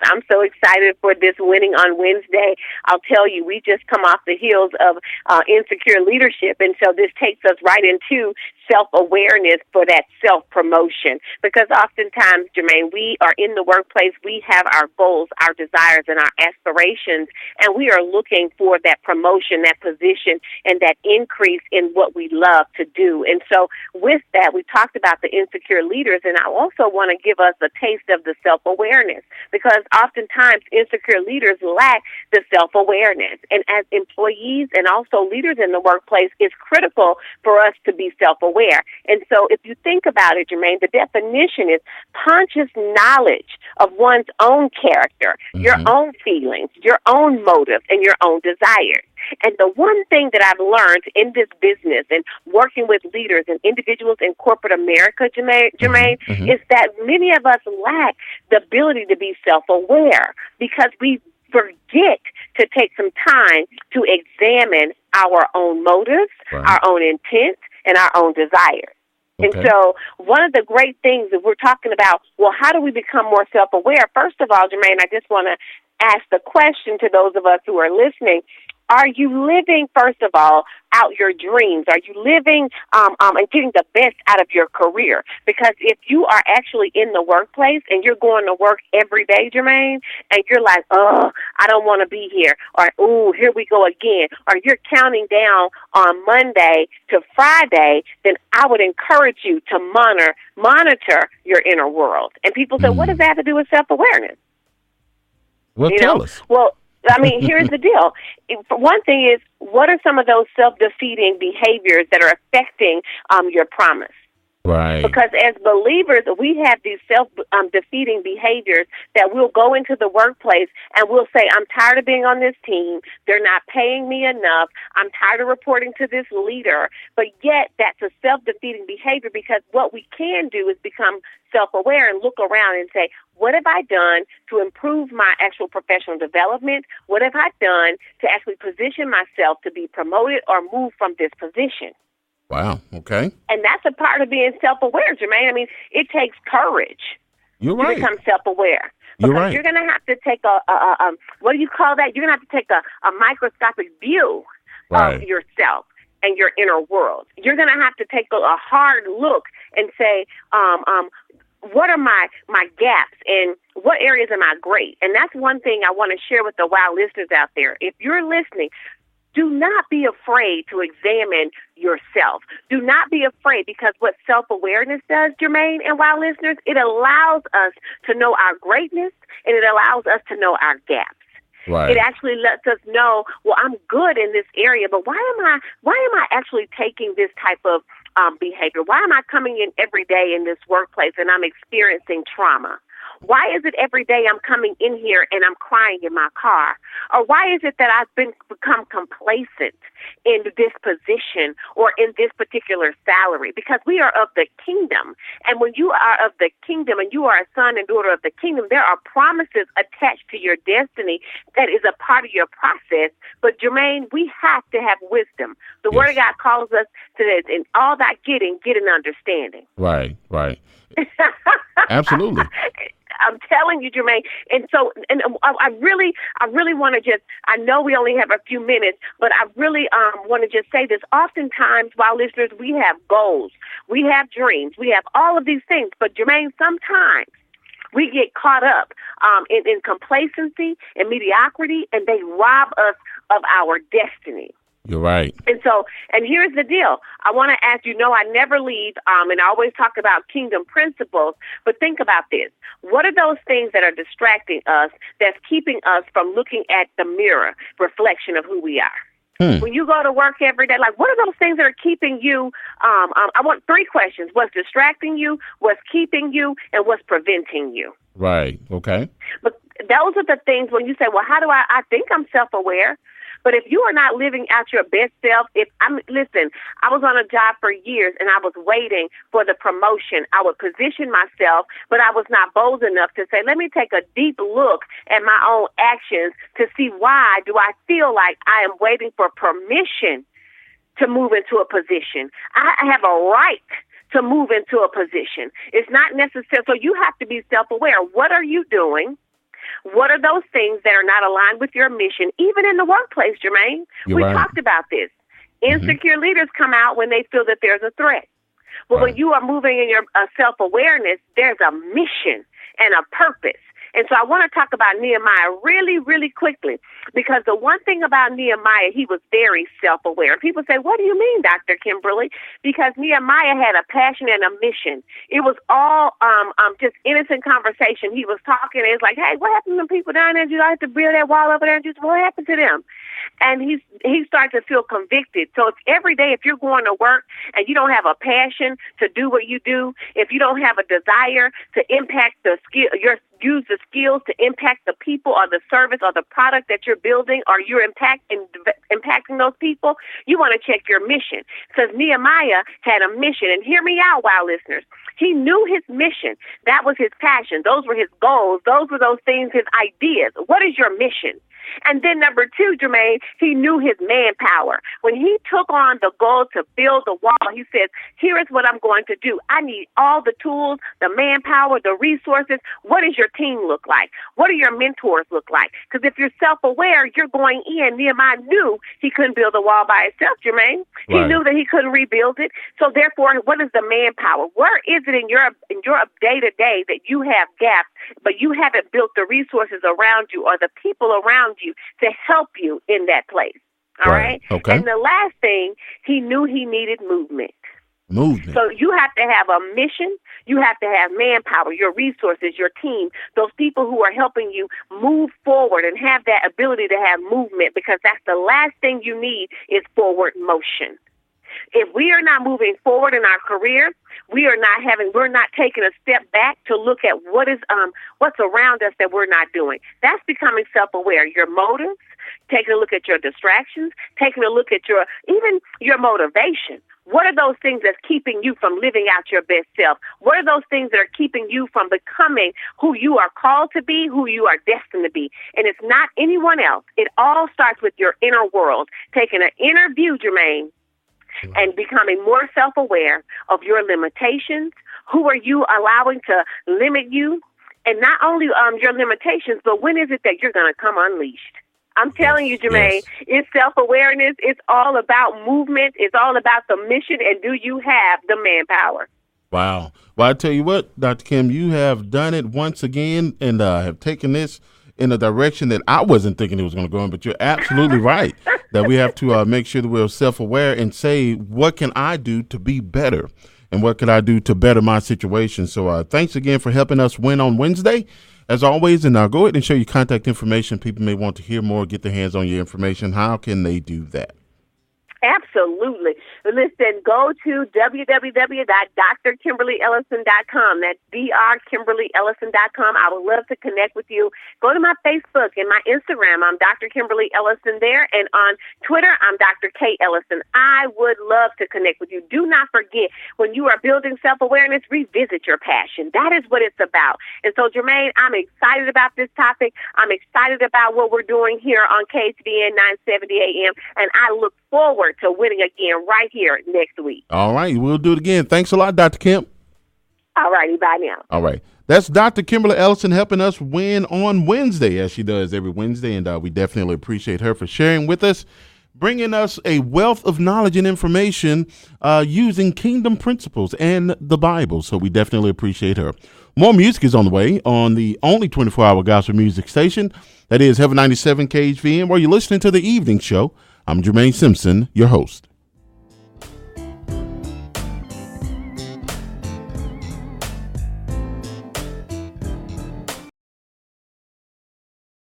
I'm so excited for this Winning on Wednesday. I'll tell you, we just come off the heels of insecure leadership, and so this takes us right into self-awareness for that self-promotion. Because oftentimes, Jermaine, we are in the workplace, we have our goals, our desires, and our aspirations, and we are looking for that promotion, that position, and that increase in what we love to do. And so with that, we talked about the insecure leaders, and I also want to give us a taste of the self-awareness, because oftentimes insecure leaders lack the self-awareness. And as employees and also leaders in the workplace, it's critical for us to be self-aware. And so if you think about it, Jermaine, the definition is conscious knowledge of one's own character, your own feelings, your own motives, and your own desires. And the one thing that I've learned in this business and working with leaders and individuals in corporate America, Jermaine, is that many of us lack the ability to be self-aware because we forget to take some time to examine our own motives, our own intent, and our own desires. Okay. And so one of the great things that we're talking about, well, how do we become more self-aware? First of all, Jermaine, I just want to ask the question to those of us who are listening. Are you living, first of all, out your dreams? Are you living and getting the best out of your career? Because if you are actually in the workplace and you're going to work every day, Jermaine, and you're like, oh, I don't want to be here, or, ooh, here we go again, or you're counting down on Monday to Friday, then I would encourage you to monitor your inner world. And people say, what does that have to do with self-awareness? Well, tell us. Well, I mean, here's the deal. One thing is, what are some of those self-defeating behaviors that are affecting your promise? Right. Because as believers, we have these self-defeating behaviors that we'll go into the workplace and we'll say, I'm tired of being on this team. They're not paying me enough. I'm tired of reporting to this leader. But yet that's a self-defeating behavior, because what we can do is become self-aware and look around and say, what have I done to improve my actual professional development? What have I done to actually position myself to be promoted or move from this position? Wow. Okay. And that's a part of being self-aware, Jermaine. I mean, it takes courage to become self-aware. Because you're going to have to take what do you call that? You're going to have to take a microscopic view of yourself and your inner world. You're going to have to take a hard look and say, what are my gaps and what areas am I great? And that's one thing I want to share with the WOW listeners out there. If you're listening, do not be afraid to examine yourself. Do not be afraid, because what self-awareness does, Jermaine and WOW listeners, it allows us to know our greatness and it allows us to know our gaps. Right. It actually lets us know, well, I'm good in this area, but why am I actually taking this type of behavior? Why am I coming in every day in this workplace and I'm experiencing trauma? Why is it every day I'm coming in here and I'm crying in my car? Or why is it that I've become complacent in this position or in this particular salary? Because we are of the kingdom. And when you are of the kingdom and you are a son and daughter of the kingdom, there are promises attached to your destiny that is a part of your process. But Jermaine, we have to have wisdom. The Word of God calls us to this, in all that getting, get an understanding. Right. Absolutely. I'm telling you, Jermaine. And so, I really want to I know we only have a few minutes, but I really want to just say this. Oftentimes, while listeners, we have goals, we have dreams, we have all of these things. But Jermaine, sometimes we get caught up in complacency and mediocrity, and they rob us of our destiny. You're right. And here's the deal. I want to ask you, I never leave, and I always talk about kingdom principles, but think about this. What are those things that are distracting us, that's keeping us from looking at the mirror reflection of who we are? When you go to work every day, like, what are those things that are keeping you? I want 3 questions. What's distracting you, what's keeping you, and what's preventing you? Right. Okay. But those are the things when you say, well, how do I think I'm self-aware? But if you are not living out your best self, listen, I was on a job for years and I was waiting for the promotion. I would position myself, but I was not bold enough to say, let me take a deep look at my own actions to see why do I feel like I am waiting for permission to move into a position. I have a right to move into a position. It's not necessary. So you have to be self-aware. What are you doing What are those things that are not aligned with your mission, even in the workplace, Jermaine? We talked about this. Insecure leaders come out when they feel that there's a threat. But when you are moving in your self-awareness, there's a mission and a purpose. And so I want to talk about Nehemiah really, really quickly, because the one thing about Nehemiah, he was very self-aware. And people say, what do you mean, Dr. Kimberly? Because Nehemiah had a passion and a mission. It was all just innocent conversation. He was talking, and it's like, hey, what happened to people down there? You have to build that wall over there? And just what happened to them? And he started to feel convicted. So it's every day, if you're going to work and you don't have a passion to do what you do, if you don't have a desire to impact the skill, use the skills to impact the people or the service or the product that you're building, or you're impacting those people, you want to check your mission. Because Nehemiah had a mission. And hear me out, wow, listeners. He knew his mission. That was his passion. Those were his goals. Those were those things, his ideas. What is your mission? And then number two, Jermaine, he knew his manpower. When he took on the goal to build the wall, he says, here is what I'm going to do. I need all the tools, the manpower, the resources. What does your team look like? What do your mentors look like? Because if you're self-aware, you're going in. Nehemiah knew he couldn't build a wall by himself, Jermaine. He knew that he couldn't rebuild it. So therefore, what is the manpower? Where is it in your day-to-day that you have gaps, but you haven't built the resources around you or the people around you to help you in that place? All right. Okay. And the last thing, he knew he needed movement. So you have to have a mission. You have to have manpower, your resources, your team, those people who are helping you move forward and have that ability to have movement, because that's the last thing you need is forward motion. If we are not moving forward in our careers, we're not taking a step back to look at what's around us that we're not doing. That's becoming self-aware. Your motives, taking a look at your distractions, taking a look at even your motivation. What are those things that's keeping you from living out your best self? What are those things that are keeping you from becoming who you are called to be, who you are destined to be? And it's not anyone else. It all starts with your inner world, taking an inner view, Jermaine, and becoming more self-aware of your limitations. Who are you allowing to limit you? And not only your limitations, but when is it that you're going to come unleashed? I'm telling you, Jermaine, it's self-awareness. It's all about movement. It's all about the mission. And do you have the manpower? Wow. Well, I tell you what, Dr. Kim, you have done it once again and have taken this in a direction that I wasn't thinking it was going to go in, but you're absolutely right that we have to make sure that we're self-aware and say, what can I do to be better? And what can I do to better my situation? So thanks again for helping us win on Wednesday, as always. And go ahead and show your contact information. People may want to hear more, get their hands on your information. How can they do that? Absolutely. Listen, go to www.drkimberlyellison.com. That's drkimberlyellison.com. I would love to connect with you. Go to my Facebook and my Instagram. I'm Dr. Kimberly Ellison there. And on Twitter, I'm Dr. K. Ellison. I would love to connect with you. Do not forget, when you are building self-awareness, revisit your passion. That is what it's about. And so, Jermaine, I'm excited about this topic. I'm excited about what we're doing here on KHVN 970 AM. And I look forward to winning again right here next week. All right. We'll do it again. Thanks a lot, Dr. Kemp. All righty. Bye now. All right. That's Dr. Kimberly Ellison helping us win on Wednesday, as she does every Wednesday. And we definitely appreciate her for sharing with us, bringing us a wealth of knowledge and information using kingdom principles and the Bible. So we definitely appreciate her. More music is on the way on the only 24-hour gospel music station. That is Heaven 97 KHVN, where you're listening to The Evening Show. I'm Jermaine Simpson, your host.